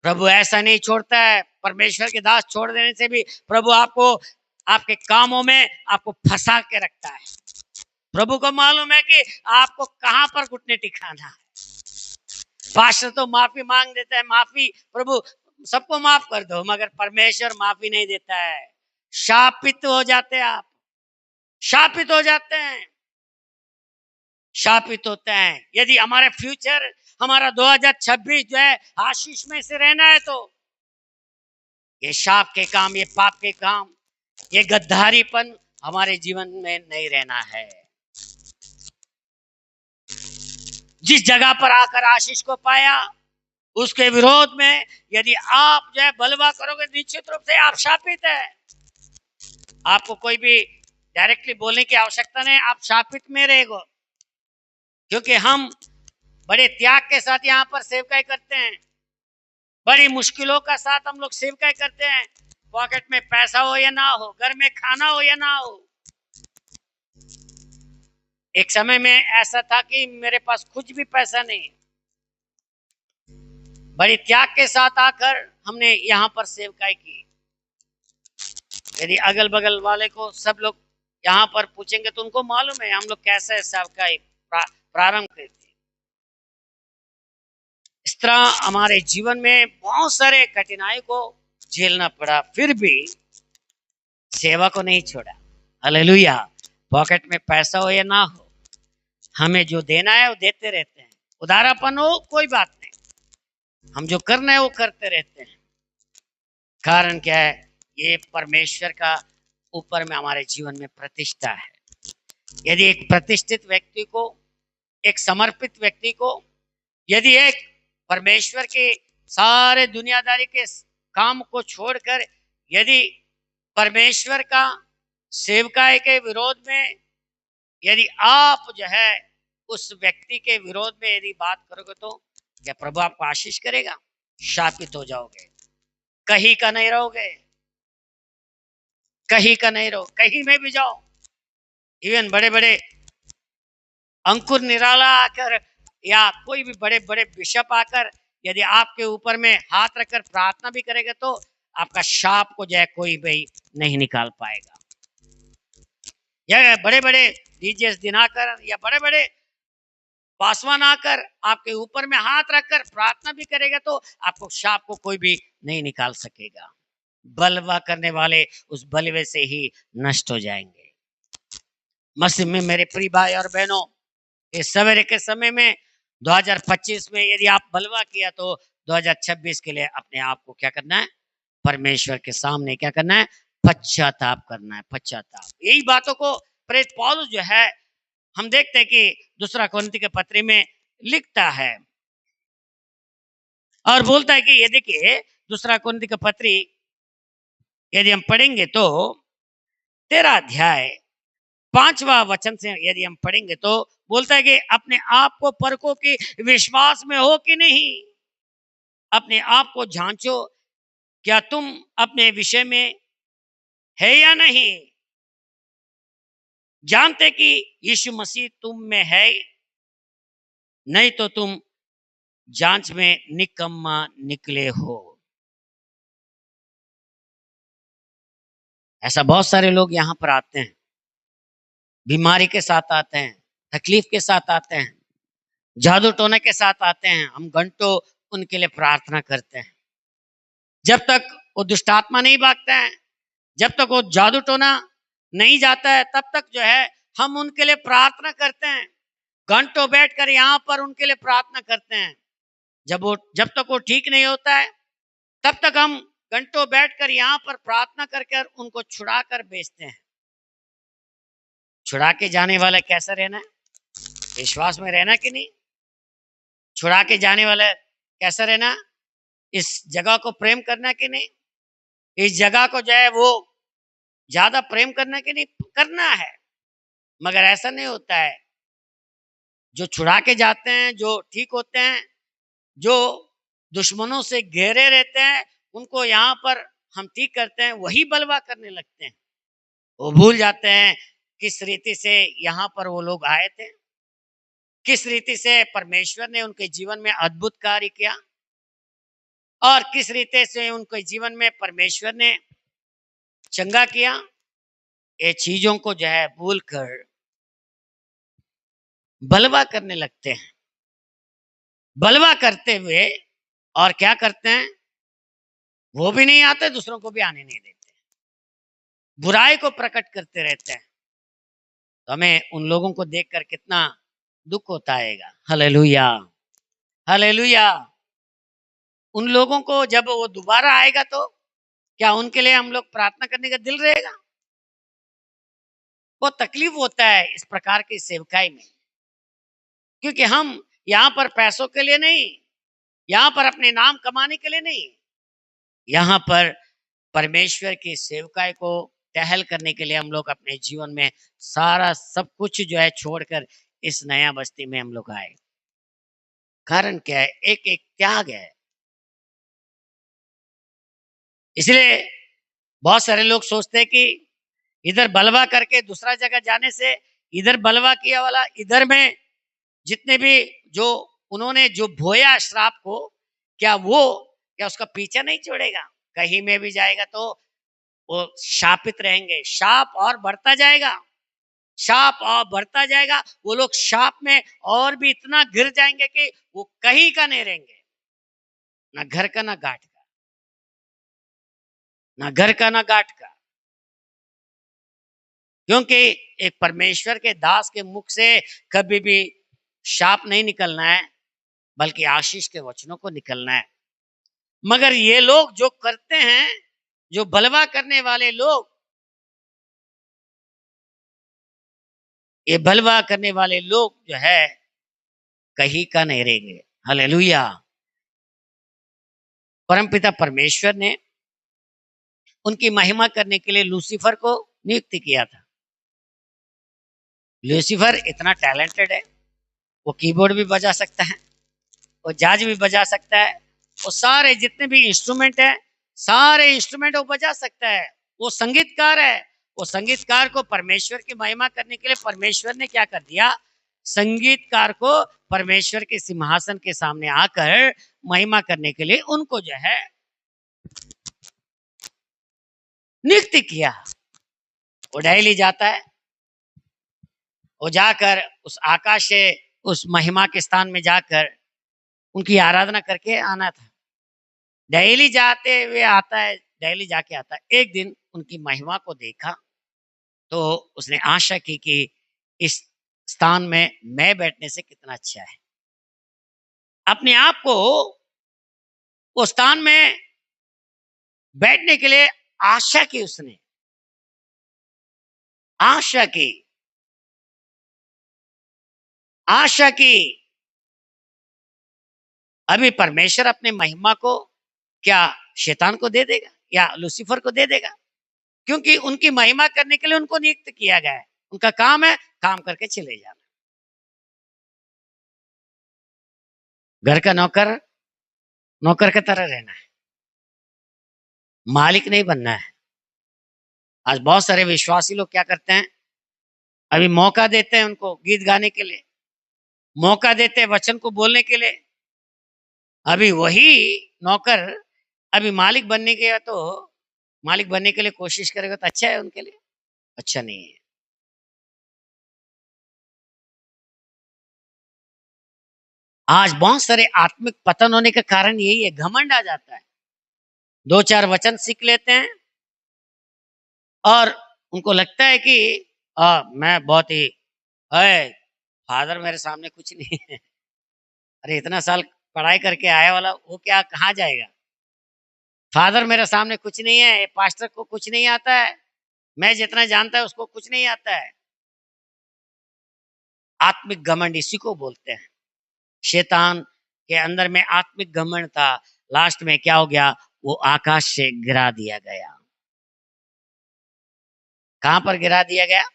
प्रभु ऐसा नहीं छोड़ता है। परमेश्वर के दास छोड़ देने से भी प्रभु आपको आपके कामों में आपको फंसा के रखता है। प्रभु को मालूम है कि आपको कहां पर घुटने टिकाना है। पास्टर तो माफी मांग देता है, माफी प्रभु सबको माफ कर दो, मगर परमेश्वर माफी नहीं देता है। शापित हो जाते हैं आप, शापित हो जाते हैं, शापित होते हैं। यदि हमारे फ्यूचर हमारा 2026 जो है आशीष में से रहना है, तो ये शाप के काम, ये पाप के काम, ये गद्दारीपन हमारे जीवन में नहीं रहना है। जिस जगह पर आकर आशीष को पाया, उसके विरोध में यदि आप जो है बलवा करोगे, निश्चित रूप से आप शापित है। आपको कोई भी डायरेक्टली बोलने की आवश्यकता नहीं, आप शापित में रहेगो, क्योंकि हम बड़े त्याग के साथ यहाँ पर सेवकाई करते हैं, बड़ी मुश्किलों का साथ हम लोग सेवकाई करते हैं। पॉकेट में पैसा हो या ना हो, घर में खाना हो या ना हो। एक समय में ऐसा था कि मेरे पास कुछ भी पैसा नहीं, बड़ी त्याग के साथ आकर हमने यहाँ पर सेवकाई की। यदि अगल बगल वाले को सब लोग यहाँ पर पूछेंगे तो उनको मालूम है हम लोग कैसे सेवकाई प्रारंभ करते। इस तरह हमारे जीवन में बहुत सारे कठिनाई को झेलना पड़ा, फिर भी सेवा को नहीं छोड़ा। हालेलुया। पॉकेट में पैसा हो या ना हो, हमें जो देना है वो देते रहते हैं। उदारापन हो कोई बात नहीं, हम जो करना है वो करते रहते हैं। कारण क्या है? ये परमेश्वर का ऊपर में हमारे जीवन में प्रतिष्ठा है। यदि एक प्रतिष्ठित व्यक्ति को, एक समर्पित व्यक्ति को, यदि एक परमेश्वर के सारे दुनियादारी के काम को छोड़कर यदि परमेश्वर का सेवकाई के विरोध में यदि आप जो है उस व्यक्ति के विरोध में यदि बात करोगे, तो क्या प्रभु आपको आशीष करेगा? शापित हो जाओगे, कहीं का नहीं रहोगे, कहीं का नहीं रहो। कहीं में भी जाओ, इवन बड़े बड़े अंकुर निराला आकर या कोई भी बड़े बड़े बिशप आकर यदि आपके ऊपर में हाथ रखकर प्रार्थना भी करेगा, तो आपका शाप को जो है कोई भी नहीं निकाल पाएगा। या बड़े बड़े डीजेस दिनाकर या बड़े बड़े पासवान आकर आपके ऊपर में हाथ रखकर प्रार्थना भी करेगा, तो आपको शाप को कोई भी नहीं निकाल सकेगा। बलवा करने वाले उस बलवे से ही नष्ट हो जाएंगे। मसीह में मेरे प्रिय भाई और बहनों, इस सवेरे के समय में 2025 में यदि आप बलवा किया, तो 2026 के लिए अपने आप को क्या करना है? परमेश्वर के सामने क्या करना है? पश्चाताप करना है। पश्चाताप, यही बातों को प्रेरित पौलुस जो है हम देखते हैं कि दूसरा कोरिन्थी के पत्री में लिखता है और बोलता है कि ये देखिए, दूसरा कोरिन्थी का पत्री यदि हम पढ़ेंगे तो 13 अध्याय 5वां वचन से यदि हम पढ़ेंगे तो बोलता है कि अपने आप को परखो कि विश्वास में हो कि नहीं। अपने आप को जांचो, क्या तुम अपने विषय में है या नहीं। जानते कि यीशु मसीह तुम में है, नहीं तो तुम जांच में निकम्मा निकले हो। ऐसा बहुत सारे लोग यहाँ पर आते हैं, बीमारी के साथ आते हैं, तकलीफ के साथ आते हैं, जादू टोने के साथ आते हैं। हम घंटों उनके लिए प्रार्थना करते हैं। जब तक वो दुष्टात्मा नहीं भागता है, जब तक वो जादू टोना नहीं जाता है, तब तक जो है हम उनके लिए प्रार्थना करते हैं। घंटों बैठकर यहाँ पर उनके लिए प्रार्थना करते हैं। जब तक वो ठीक नहीं होता है, तब तक हम घंटों बैठकर यहाँ पर प्रार्थना करके उनको छुड़ा कर भेजते हैं। छुड़ा के जाने वाला कैसा रहना है? विश्वास में रहना कि नहीं? छुड़ा के जाने वाला कैसा रहना? इस जगह को प्रेम करना कि नहीं? इस जगह को जो है वो ज्यादा प्रेम करना कि नहीं? करना है। मगर ऐसा नहीं होता है। जो छुड़ा के जाते हैं, जो ठीक होते हैं, जो दुश्मनों से घेरे रहते हैं, उनको यहाँ पर हम ठीक करते हैं, वही बलवा करने लगते हैं। वो भूल जाते हैं किस रीति से यहाँ पर वो लोग आए थे, किस रीति से परमेश्वर ने उनके जीवन में अद्भुत कार्य किया और किस रीति से उनके जीवन में परमेश्वर ने चंगा किया। ये चीजों को जो है भूल कर बलवा करने लगते हैं। बलवा करते हुए और क्या करते हैं? वो भी नहीं आते, दूसरों को भी आने नहीं देते, बुराई को प्रकट करते रहते हैं। तो हमें उन लोगों को देखकर कितना दुख होता है। हालेलुया। हालेलुया। उन लोगों को जब वो दोबारा आएगा तो क्या उनके लिए हम लोग प्रार्थना करने का दिल रहेगा? बहुत तकलीफ होता है इस प्रकार की सेवकाई में, क्योंकि हम यहाँ पर पैसों के लिए नहीं, यहाँ पर अपने नाम कमाने के लिए नहीं, यहाँ पर परमेश्वर की सेवकाई को टहल करने के लिए हम लोग अपने जीवन में सारा सब कुछ जो है छोड़कर इस नया बस्ती में हम लोग आए। कारण क्या है? एक एक त्याग है। इसलिए बहुत सारे लोग सोचते हैं कि इधर बलवा करके दूसरा जगह जाने से, इधर बलवा किया वाला इधर में जितने भी जो उन्होंने जो बोया श्राप को, क्या उसका पीछा नहीं छोड़ेगा? कहीं में भी जाएगा तो वो शापित रहेंगे। शाप और बढ़ता जाएगा, शाप और बढ़ता जाएगा। वो लोग शाप में और भी इतना गिर जाएंगे कि वो कहीं का नहीं रहेंगे, ना घर का ना घाट का, ना घर का ना घाट का। क्योंकि एक परमेश्वर के दास के मुख से कभी भी शाप नहीं निकलना है, बल्कि आशीष के वचनों को निकलना है। मगर ये लोग जो करते हैं, जो बलवा करने वाले लोग, ये बलवा करने वाले लोग जो है कहीं का नहीं रहेंगे। हालेलुया। परमपिता परमेश्वर ने उनकी महिमा करने के लिए लूसीफर को नियुक्त किया था। लूसीफर इतना टैलेंटेड है, वो कीबोर्ड भी बजा सकता है, वो जाज भी बजा सकता है, वो सारे जितने भी इंस्ट्रूमेंट है, सारे इंस्ट्रूमेंट वो बजा सकता है। वो संगीतकार है। वो संगीतकार को परमेश्वर की महिमा करने के लिए परमेश्वर ने क्या कर दिया? संगीतकार को परमेश्वर के सिंहासन के सामने आकर महिमा करने के लिए उनको जो है नियुक्त किया। वो डेली जाता है, वो जाकर उस आकाश से उस महिमा के स्थान में जाकर उनकी आराधना करके आना था। डेली जाते हुए आता है, डेली जाके आता है। एक दिन उनकी महिमा को देखा तो उसने आशा की कि इस स्थान में मैं बैठने से कितना अच्छा है। अपने आप को उस स्थान में बैठने के लिए आशा की, उसने आशा की, आशा की। अभी परमेश्वर अपने महिमा को क्या शैतान को दे देगा या लूसीफर को दे देगा? क्योंकि उनकी महिमा करने के लिए उनको नियुक्त किया गया है। उनका काम है काम करके चले जाना। घर का नौकर नौकर की तरह रहना है, मालिक नहीं बनना है। आज बहुत सारे विश्वासी लोग क्या करते हैं? अभी मौका देते हैं उनको गीत गाने के लिए, मौका देते हैं वचन को बोलने के लिए। अभी वही नौकर अभी मालिक बनने के लिए कोशिश करेगा तो अच्छा है उनके लिए? अच्छा नहीं है। आज बहुत सारे आत्मिक पतन होने का कारण यही है, घमंड आ जाता है। दो चार वचन सीख लेते हैं और उनको लगता है कि मैं बहुत ही है, फादर मेरे सामने कुछ नहीं है। अरे इतना साल पढ़ाई करके आया वाला वो क्या कहाँ जाएगा? फादर मेरे सामने कुछ नहीं है, पास्टर को कुछ नहीं आता है, मैं जितना जानता है उसको कुछ नहीं आता है। आत्मिक घमंड इसी को बोलते हैं। शैतान के अंदर में आत्मिक घमंड था, लास्ट में क्या हो गया? वो आकाश से गिरा दिया गया। कहां पर गिरा दिया गया?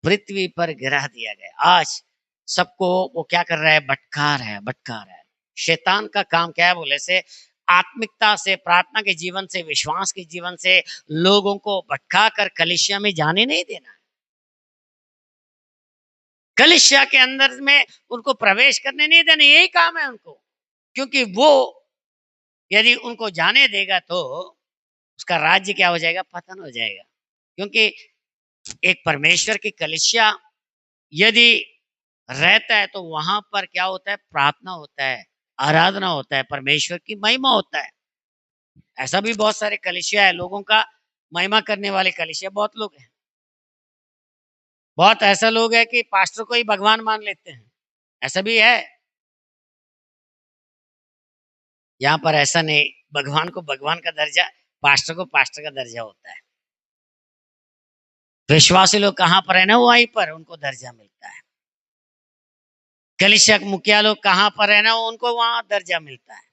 पृथ्वी पर गिरा दिया गया। आज सबको वो क्या कर रहा है? भटका रहा है, भटका रहा है। शैतान का काम क्या है बोले से? आत्मिकता से, प्रार्थना के जीवन से, विश्वास के जीवन से लोगों को भटका कर कलीसिया में जाने नहीं देना। कलीसिया के अंदर में उनको प्रवेश करने नहीं देना, यही काम है उनको। क्योंकि वो यदि उनको जाने देगा तो उसका राज्य क्या हो जाएगा? पतन हो जाएगा। क्योंकि एक परमेश्वर की कलीसिया यदि रहता है तो वहां पर क्या होता है? प्रार्थना होता है, आराधना होता है, परमेश्वर की महिमा होता है। ऐसा भी बहुत सारे कलीसिया है, लोगों का महिमा करने वाले कलीसिया बहुत लोग हैं। बहुत ऐसा लोग है कि पास्टर को ही भगवान मान लेते हैं, ऐसा भी है। यहाँ पर ऐसा नहीं, भगवान को भगवान का दर्जा, पास्टर को पास्टर का दर्जा होता है। विश्वासी लोग कहाँ पर है ना, वहीं पर उनको दर्जा मिलता है। कलीसिया मुखिया लोग कहाँ पर है ना, उनको वहां दर्जा मिलता है।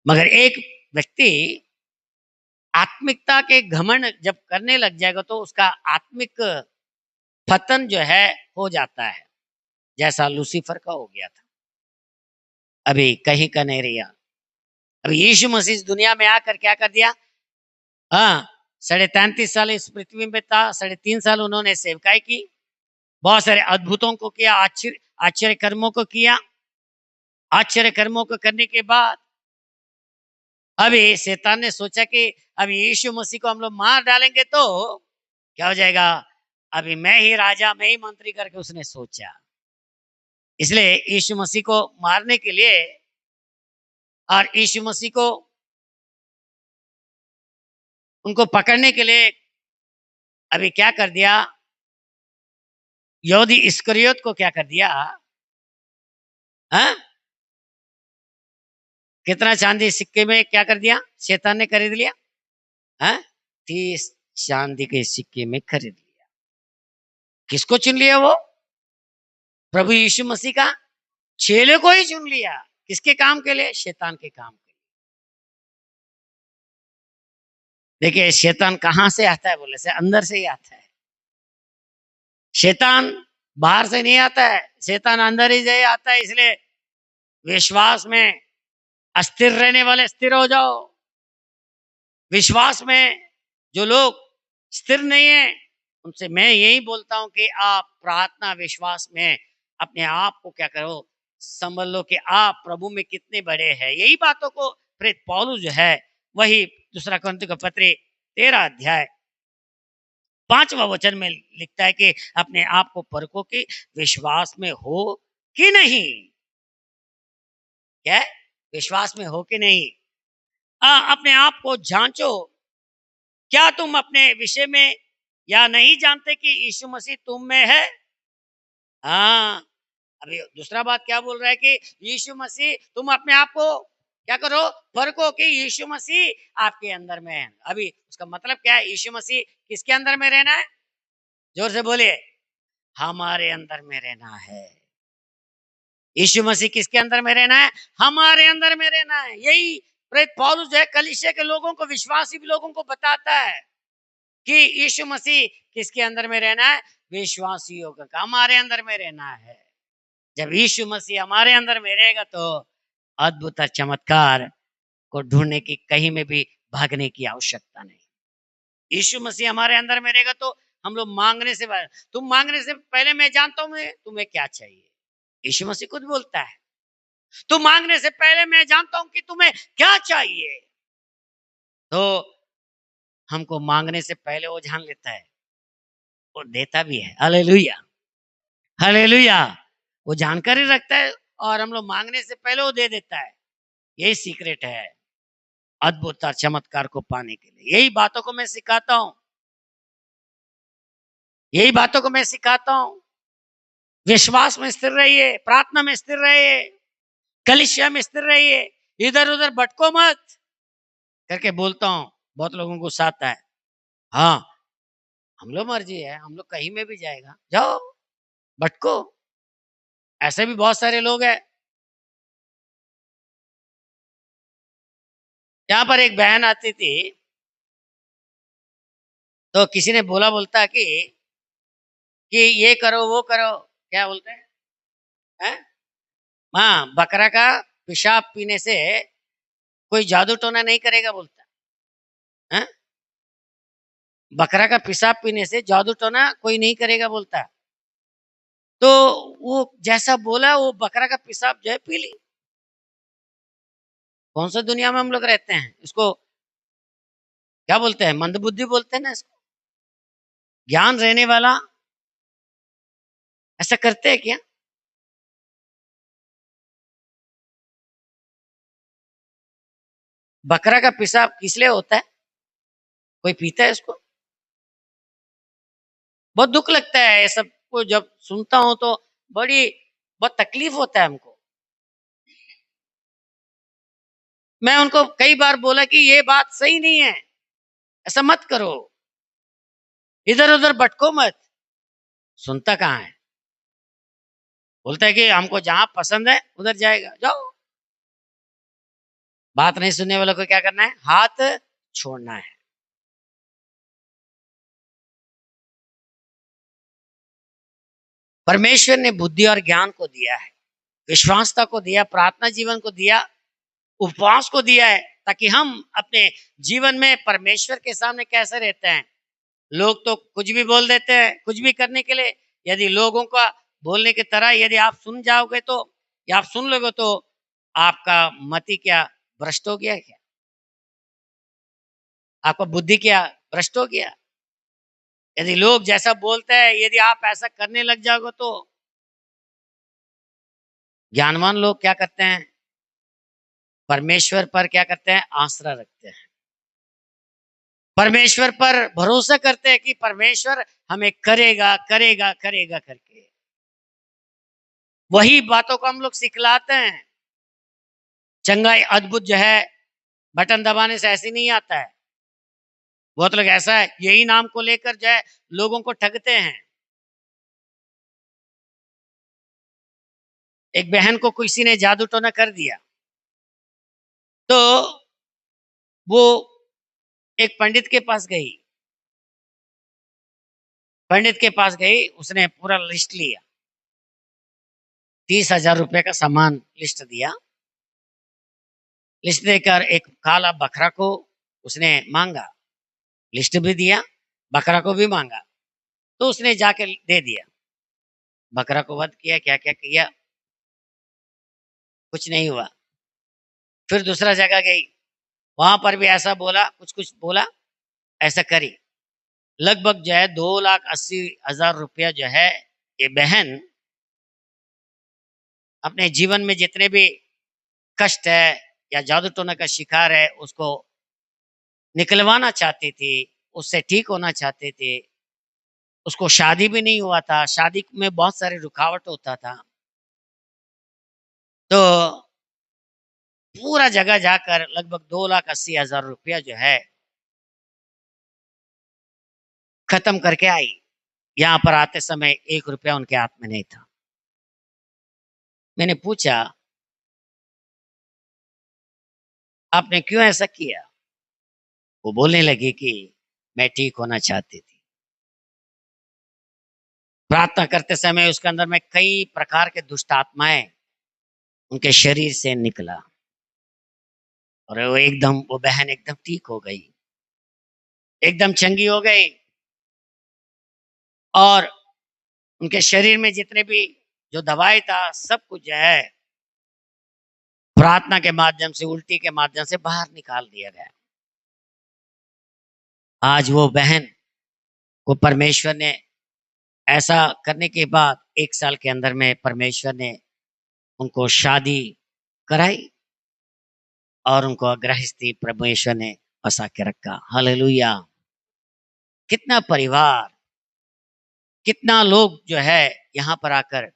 मगर एक व्यक्ति आत्मिकता के घमंड जब करने लग जाएगा तो उसका आत्मिक पतन जो है हो जाता है, जैसा लूसीफर का हो गया था। अभी कहीं का नहीं रहा। अभी यीशु मसीह इस दुनिया में आकर क्या कर दिया? हाँ, 33.5 साल इस पृथ्वी में था, 3.5 साल उन्होंने सेवकाई की, बहुत सारे अद्भुतों को किया, आश्चर्य कर्मों को किया। आश्चर्य कर्मों को करने के बाद अभी शैतान ने सोचा कि अभी यीशु मसीह को हम लोग मार डालेंगे तो क्या हो जाएगा, अभी मैं ही राजा, मैं ही मंत्री करके उसने सोचा। इसलिए यीशु मसीह को मारने के लिए और यीशु मसीह को उनको पकड़ने के लिए अभी क्या कर दिया, यहूदी इस्करियोत को क्या कर दिया? हाँ, कितना चांदी सिक्के में क्या कर दिया शैतान ने? खरीद लिया। हाँ, 30 चांदी के सिक्के में खरीद लिया। किसको चुन लिया? वो प्रभु यीशु मसीह का चेले को ही चुन लिया। किसके काम के लिए? शैतान के काम के लिए। देखिए शैतान कहां से आता है बोले से, अंदर से ही आता है। शैतान बाहर से नहीं आता है, शैतान अंदर ही से आता है। इसलिए विश्वास में अस्थिर रहने वाले स्थिर हो जाओ। विश्वास में जो लोग स्थिर नहीं है उनसे मैं यही बोलता हूं कि आप प्रार्थना विश्वास में अपने आप को क्या करो, समझ लो कि आप प्रभु में कितने बड़े हैं। यही बातों को प्रेरित पौलुस जो है वही दूसरा कुरिन्थियों का पत्री 13 अध्याय 5वां वचन में लिखता है कि अपने आप को परखो कि विश्वास में हो कि नहीं। क्या है? विश्वास में हो कि नहीं। अपने आप को जांचो, क्या तुम अपने विषय में या नहीं जानते कि यीशु मसीह तुम में है? हाँ, अभी दूसरा बात क्या बोल रहा है कि यीशु मसीह, तुम अपने आप को क्या करो, परखो कि यीशु मसीह आपके अंदर में है। अभी उसका मतलब क्या है? यीशु मसीह किसके अंदर में रहना है? जोर से बोलिए। हमारे अंदर में रहना है। यीशु मसीह किसके अंदर में रहना है? हमारे अंदर में रहना है। यही प्रेरित पौलुस जो है कलीसिया के लोगों को, विश्वासी लोगों को बताता है कि यीशु मसीह किसके अंदर में रहना है? विश्वासियों का हमारे अंदर में रहना है। जब यीशु मसीह हमारे अंदर में रहेगा तो अद्भुत और चमत्कार को ढूंढने की कहीं में भी भागने की आवश्यकता नहीं। यीशु मसीह हमारे अंदर में रहेगा तो हम लोग मांगने से, तुम मांगने से पहले मैं जानता हूं तुम्हें क्या चाहिए। यीशु मसीह खुद बोलता है, तुम मांगने से पहले मैं जानता हूं कि तुम्हें क्या चाहिए। तो हमको मांगने से पहले वो जान लेता है, वो देता भी है। Hallelujah, hallelujah. वो जानकारी रखता है और हम लोग मांगने से पहले वो दे देता है। यही सीक्रेट है अद्भुत और चमत्कार को पाने के लिए। यही बातों को मैं सिखाता हूं, यही बातों को मैं सिखाता हूं। विश्वास में स्थिर रहिए, प्रार्थना में स्थिर रहिए, कलीसिया में स्थिर रहिए, इधर उधर भटको मत करके बोलता हूं। बहुत लोगों को गुस्सा आता है। हाँ, हम लोग मर्जी है, हम लोग कहीं में भी जाएगा, जाओ भटको। ऐसे भी बहुत सारे लोग हैं। यहाँ पर एक बहन आती थी तो किसी ने बोलता कि ये करो वो करो, क्या बोलते हैं? हाँ, बकरा का पेशाब पीने से कोई जादू टोना नहीं करेगा बोलता है। बकरा का पेशाब पीने से जादू टोना कोई नहीं करेगा बोलता। तो वो जैसा बोला वो बकरा का पेशाब जो है पी ली। कौन सा दुनिया में हम लोग रहते हैं? इसको क्या बोलते हैं? मंदबुद्धि बोलते हैं ना इसको। ज्ञान रहने वाला ऐसा करते हैं क्या? बकरा का पेशाब किस लिए होता है? कोई पीता है इसको? बहुत दुख लगता है ये सब को जब सुनता हूं तो बड़ी बहुत तकलीफ होता है हमको। मैं उनको कई बार बोला कि ये बात सही नहीं है, ऐसा मत करो, इधर उधर भटको मत। सुनता कहाँ है? बोलता है कि हमको जहां पसंद है उधर जाएगा, जाओ। बात नहीं सुनने वालों को क्या करना है? हाथ छोड़ना है। परमेश्वर ने बुद्धि और ज्ञान को दिया है, विश्वासता को दिया, प्रार्थना जीवन को दिया, उपवास को दिया है, ताकि हम अपने जीवन में परमेश्वर के सामने कैसे रहते हैं। लोग तो कुछ भी बोल देते हैं, कुछ भी करने के लिए। यदि लोगों का बोलने की तरह यदि आप सुन जाओगे तो, या आप सुन लोगे तो आपका मति क्या भ्रष्ट हो गया? क्या आपका बुद्धि क्या भ्रष्ट हो गया? यदि लोग जैसा बोलते हैं यदि आप ऐसा करने लग जाओगे तो ज्ञानवान लोग क्या करते हैं? परमेश्वर पर क्या करते हैं? आसरा रखते हैं, परमेश्वर पर भरोसा करते हैं कि परमेश्वर हमें करेगा करेगा करेगा करके। वही बातों को हम लोग सिखलाते हैं। चंगाई अद्भुत जो है बटन दबाने से ऐसे नहीं आता है। बहुत लोग ऐसा है, यही नाम को लेकर जो है लोगों को ठगते हैं। एक बहन को किसी ने जादू टोना कर दिया, तो वो एक पंडित के पास गई। पंडित के पास गई, उसने पूरा लिस्ट लिया, 30,000 रुपए का सामान लिस्ट दिया। लिस्ट देकर एक काला बकरा को उसने मांगा, लिस्ट भी दिया, बकरा को भी मांगा। तो उसने जाके दे दिया, बकरा को वध किया, क्या क्या किया, कुछ नहीं हुआ। फिर दूसरा जगह गई, वहां पर भी ऐसा बोला, कुछ कुछ बोला, ऐसा करी। लगभग जो है 2,80,000 रुपया जो है ये बहन अपने जीवन में जितने भी कष्ट है या जादू टोना का शिकार है उसको निकलवाना चाहती थी, उससे ठीक होना चाहते थे। उसको शादी भी नहीं हुआ था, शादी में बहुत सारे रुकावट होता था। तो पूरा जगह जाकर लगभग 2,80,000 रुपया जो है खत्म करके आई। यहाँ पर आते समय 1 रुपया उनके हाथ में नहीं था। मैंने पूछा, आपने क्यों ऐसा किया? वो बोलने लगी कि मैं ठीक होना चाहती थी। प्रार्थना करते समय उसके अंदर में कई प्रकार के दुष्ट आत्माएं उनके शरीर से निकला, और वो बहन एकदम ठीक हो गई, एकदम चंगी हो गई। और उनके शरीर में जितने भी जो दवाई था सब कुछ जो है प्रार्थना के माध्यम से, उल्टी के माध्यम से बाहर निकाल दिया गया। आज वो बहन को परमेश्वर ने ऐसा करने के बाद 1 साल के अंदर में परमेश्वर ने उनको शादी कराई और उनको गृहस्थी परमेश्वर ने बसा के रखा। हालेलुया। कितना परिवार, कितना लोग जो है यहाँ पर आकर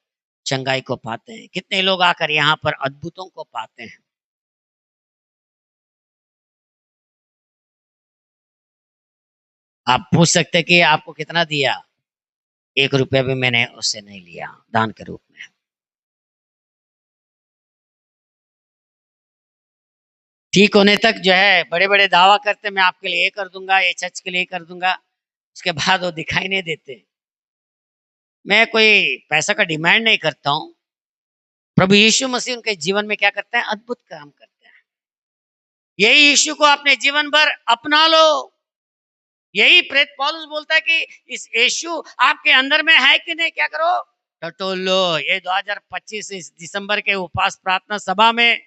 चंगाई को पाते हैं, कितने लोग आकर यहाँ पर अद्भुतों को पाते हैं। आप पूछ सकते हैं कि आपको कितना दिया? 1 रुपया भी मैंने उससे नहीं लिया दान के रूप में। ठीक होने तक जो है बड़े बड़े दावा करते, मैं आपके लिए ये कर दूंगा, ये चर्च के लिए कर दूंगा, उसके बाद वो दिखाई नहीं देते। मैं कोई पैसा का डिमांड नहीं करता हूँ। प्रभु यीशु मसीह उनके जीवन में क्या करते हैं? अद्भुत काम करते हैं। यही यीशु को अपने जीवन भर अपना लो। यही प्रेरित पौलुस बोलता है कि इस यीशु आपके अंदर में है कि नहीं, क्या करो? टटोल लो। ये 2025 इस दिसंबर के उपवास प्रार्थना सभा में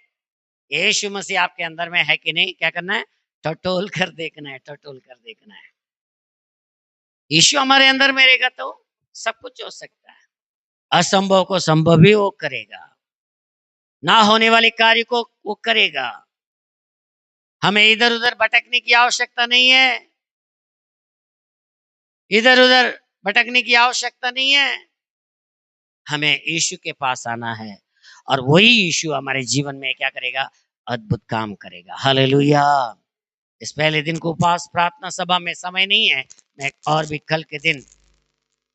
यीशु मसीह आपके अंदर में है कि नहीं, क्या करना है? टटोल कर देखना है, टटोल कर देखना है। यीशु हमारे अंदर में रहेगा तो सब कुछ हो सकता है। असंभव को संभव भी वो करेगा, ना होने वाले कार्य को वो करेगा। हमें इधर उधर भटकने की आवश्यकता नहीं है, इधर उधर भटकने की आवश्यकता नहीं है। हमें यीशु के पास आना है और वही यीशु हमारे जीवन में क्या करेगा? अद्भुत काम करेगा। हालेलुया। इस पहले दिन को उपवास प्रार्थना सभा में समय नहीं है, मैं और भी कल के दिन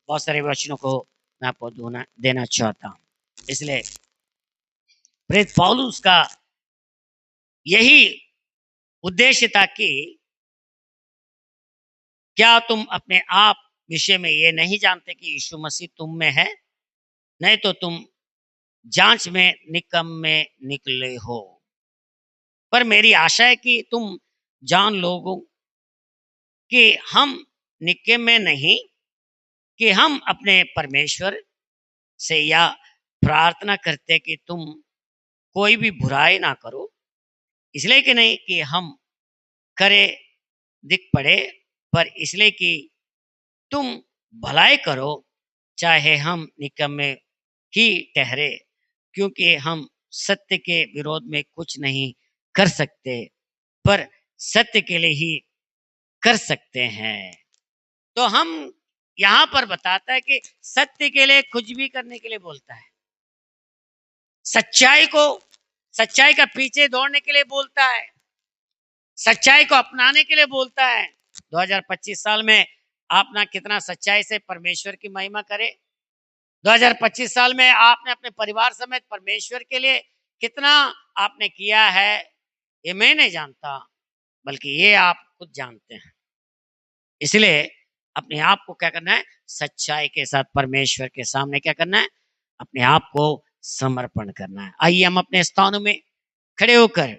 बहुत सारे वचनों को मैं आपको देना चाहता हूँ। इसलिए प्रेरित पौलुस का यही उद्देश्य था कि क्या तुम अपने आप विषय में ये नहीं जानते कि यीशु मसीह तुम में है, नहीं तो तुम जांच में निकम्मे निकले हो। पर मेरी आशा है कि तुम जान लोगो कि हम निकम्मे नहीं, कि हम अपने परमेश्वर से या प्रार्थना करते कि तुम कोई भी बुराई ना करो, इसलिए कि नहीं कि हम करे दिख पड़े, पर इसलिए कि तुम भलाई करो, चाहे हम निकम्मे ही ठहरे, क्योंकि हम सत्य के विरोध में कुछ नहीं कर सकते, पर सत्य के लिए ही कर सकते हैं। तो हम यहां पर बताता है कि सत्य के लिए कुछ भी करने के लिए बोलता है, सच्चाई का पीछे दौड़ने के लिए बोलता है, सच्चाई को अपनाने के लिए बोलता है। 2025 साल में आप ना कितना सच्चाई से परमेश्वर की महिमा करे। 2025 साल में आपने अपने परिवार समेत परमेश्वर के लिए कितना आपने किया है, ये मैं नहीं जानता, बल्कि ये आप खुद जानते हैं। इसलिए अपने आप को क्या करना है, सच्चाई के साथ परमेश्वर के सामने क्या करना है, अपने आप को समर्पण करना है। आइए हम अपने स्थानों में खड़े होकर